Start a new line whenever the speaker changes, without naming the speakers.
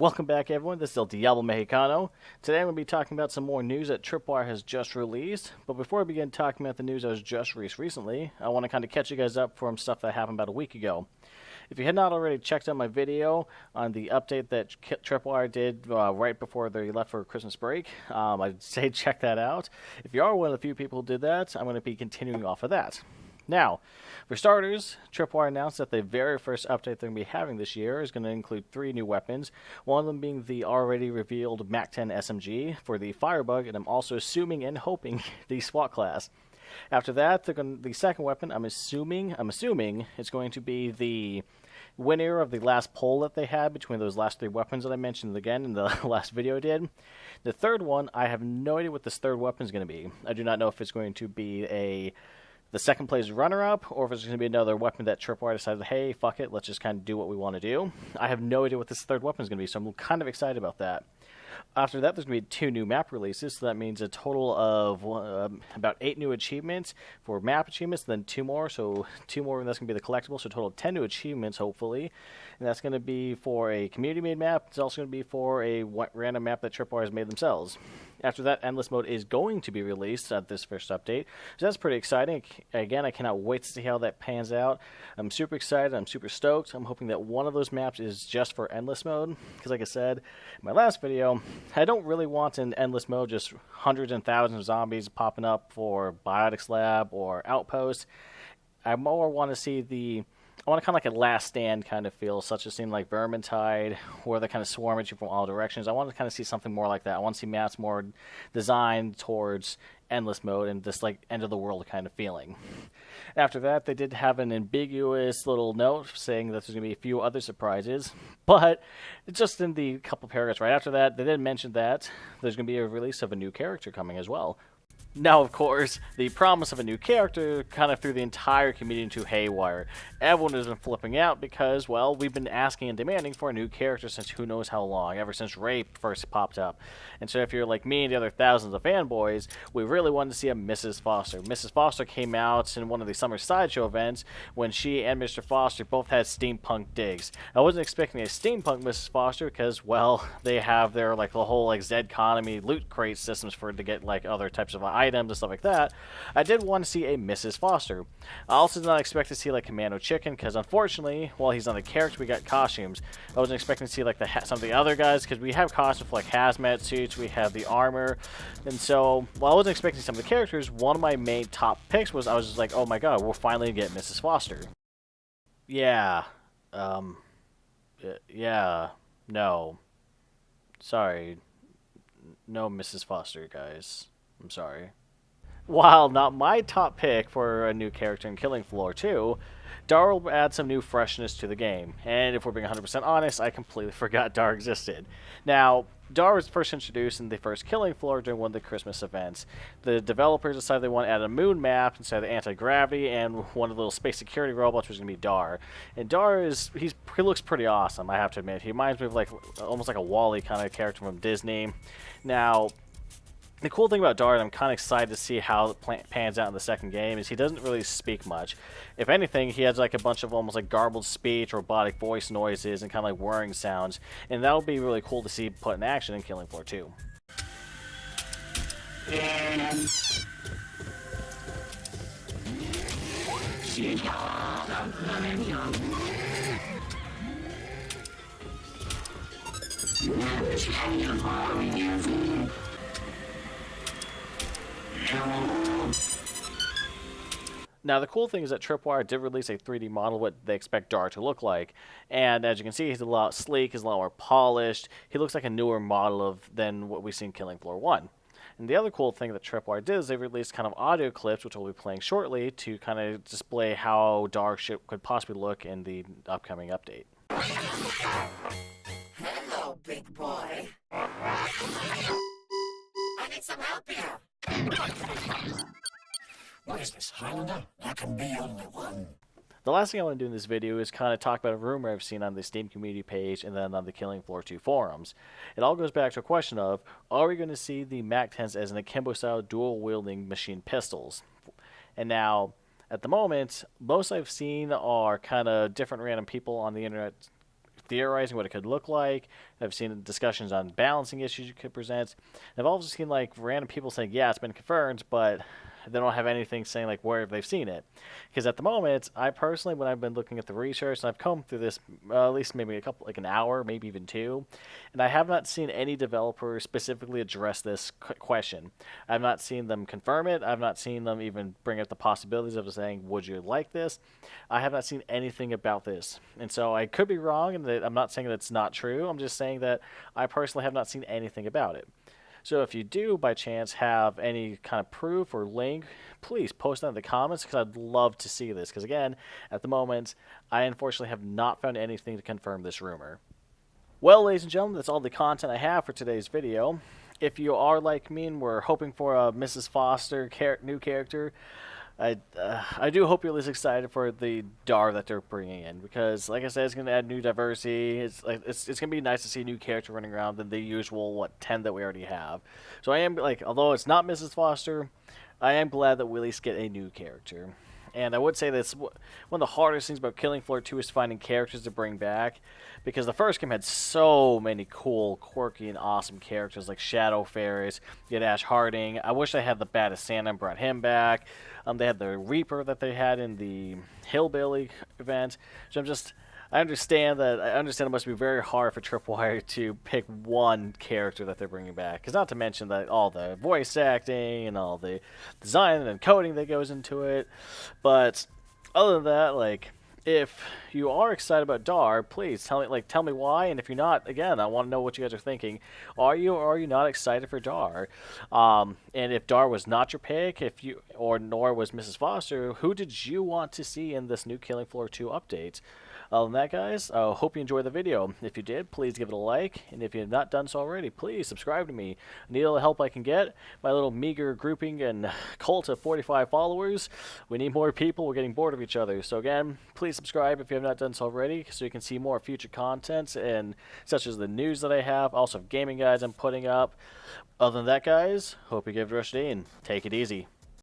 Welcome back, everyone. This is El Diablo Mexicano. Today I'm going to be talking about some more news that Tripwire has just released. But before I begin talking about the news that was just released recently, I want to kind of catch you guys up from stuff that happened about a week ago. If you had not already checked out my video on the update that Tripwire did right before they left for Christmas break, I'd say check that out. If you are one of the few people who did that, I'm going to be continuing off of that. Now, for starters, Tripwire announced that the very first update they're going to be having this year is going to include 3 new weapons, one of them being the already revealed MAC-10 SMG for the Firebug, and I'm also assuming and hoping the SWAT class. After that, the second weapon, I'm assuming it's going to be the winner of the last poll that they had between those last 3 weapons that I mentioned again in the last video I did. The third one, I have no idea what this third weapon is going to be. I do not know if it's going to be the second place runner-up, or if it's going to be another weapon that Tripwire decided, hey, fuck it, let's just kind of do what we want to do. I have no idea what this third weapon is going to be, so I'm kind of excited about that. After that, there's going to be 2 new map releases, so that means a total of about 8 new achievements for map achievements, then 2 more, so 2 more, and that's going to be the collectible, so a total of 10 new achievements, hopefully. And that's going to be for a community-made map. It's also going to be for a random map that Tripwire has made themselves. After that, Endless Mode is going to be released at this first update, so that's pretty exciting. Again, I cannot wait to see how that pans out. I'm super excited. I'm super stoked. I'm hoping that one of those maps is just for Endless Mode, because like I said in my last video, I don't really want in Endless Mode just hundreds and thousands of zombies popping up for Biotics Lab or Outpost. I more want to see I want to kind of like a Last Stand kind of feel, such as seeing like Vermintide, where they kind of swarm at you from all directions. I want to kind of see something more like that. I want to see maps more designed towards Endless Mode and this like end of the world kind of feeling. After that, they did have an ambiguous little note saying that there's going to be a few other surprises, but just in the couple paragraphs right after that, they did mention that there's going to be a release of a new character coming as well. Now, of course, the promise of a new character kind of threw the entire community into haywire. Everyone has been flipping out because, well, we've been asking and demanding for a new character since who knows how long, ever since Rape first popped up. And so if you're like me and the other thousands of fanboys, we really wanted to see a Mrs. Foster. Mrs. Foster came out in one of the summer sideshow events when she and Mr. Foster both had steampunk digs. I wasn't expecting a steampunk Mrs. Foster because, well, they have their like the whole like Z-economy loot crate systems for it to get like other types of items and stuff like that. I did want to see a Mrs. Foster. I also did not expect to see like Commando Chicken because unfortunately, while he's not the character, we got costumes. I wasn't expecting to see like some of the other guys because we have costumes for like hazmat suits, we have the armor, and so while I wasn't expecting some of the characters, one of my main top picks was I was just like, oh my god, we'll finally get Mrs. Foster. Yeah, no, sorry, no Mrs. Foster, guys. I'm sorry. While not my top pick for a new character in Killing Floor 2, d.a.r will add some new freshness to the game. And if we're being 100% honest, I completely forgot d.a.r existed. Now, d.a.r was first introduced in the first Killing Floor during one of the Christmas events. The developers decided they want to add a moon map instead of the anti-gravity and one of the little space security robots was going to be d.a.r. And d.a.r he looks pretty awesome, I have to admit. He reminds me of like almost like a Wall-E kind of character from Disney. Now, the cool thing about d.a.r, and I'm kind of excited to see how it pans out in the second game, is he doesn't really speak much. If anything, he has like a bunch of almost like garbled speech, robotic voice noises, and kind of like whirring sounds, and that'll be really cool to see put in action in Killing Floor 2. Now, the cool thing is that Tripwire did release a 3D model of what they expect d.a.r to look like. And as you can see, he's a lot sleek, he's a lot more polished. He looks like a newer model than what we see in Killing Floor 1. And the other cool thing that Tripwire did is they released kind of audio clips, which we'll be playing shortly, to kind of display how d.a.r could possibly look in the upcoming update.
Hello, big boy. I need some help here. What is this, Highlander? There can be only one.
The last thing I want to do in this video is kind of talk about a rumor I've seen on the Steam community page and then on the Killing Floor 2 forums. It all goes back to a question of, are we going to see the MAC-10s as an akimbo-style dual-wielding machine pistols? And now, at the moment, most I've seen are kind of different random people on the internet theorizing what it could look like. I've seen discussions on balancing issues it could present. And I've also seen like random people saying, yeah, it's been confirmed, but they don't have anything saying like where they've seen it. Because at the moment, I personally, when I've been looking at the research, and I've combed through this at least maybe a couple, like an hour, maybe even two, and I have not seen any developer specifically address this question. I've not seen them confirm it. I've not seen them even bring up the possibilities of saying, would you like this? I have not seen anything about this. And so I could be wrong, and I'm not saying that it's not true. I'm just saying that I personally have not seen anything about it. So if you do, by chance, have any kind of proof or link, please post that in the comments because I'd love to see this. Because again, at the moment, I unfortunately have not found anything to confirm this rumor. Well, ladies and gentlemen, that's all the content I have for today's video. If you are like me and we're hoping for a Mrs. Foster new character, I do hope you're at least excited for the d.a.r that they're bringing in, because like I said, it's going to add new diversity. It's going to be nice to see a new character running around than the usual 10 that we already have. So I am like, although it's not Mrs. Foster, I am glad that we at least get a new character. And I would say that's one of the hardest things about Killing Floor 2 is finding characters to bring back, because the first game had so many cool, quirky, and awesome characters like Shadow Ferris, you had Ash Harding. I wish they had the Baddest Santa and brought him back. They had the Reaper that they had in the Hillbilly event. So I understand it must be very hard for Tripwire to pick one character that they're bringing back. Because not to mention that all the voice acting and all the design and coding that goes into it. But other than that, like, if you are excited about d.a.r, please tell me why. And if you're not, again, I want to know what you guys are thinking. Are you or are you not excited for d.a.r? And if d.a.r was not your pick, nor was Mrs. Foster, who did you want to see in this new Killing Floor 2 update? Other than that, guys, I hope you enjoyed the video. If you did, please give it a like. And if you have not done so already, please subscribe to me. I need all the help I can get. My little meager grouping and cult of 45 followers. We need more people. We're getting bored of each other. So again, please subscribe if you have not done so already, so you can see more future content, and such as the news that I have. Also, gaming guides I'm putting up. Other than that, guys, hope you give it a rush, and take it easy.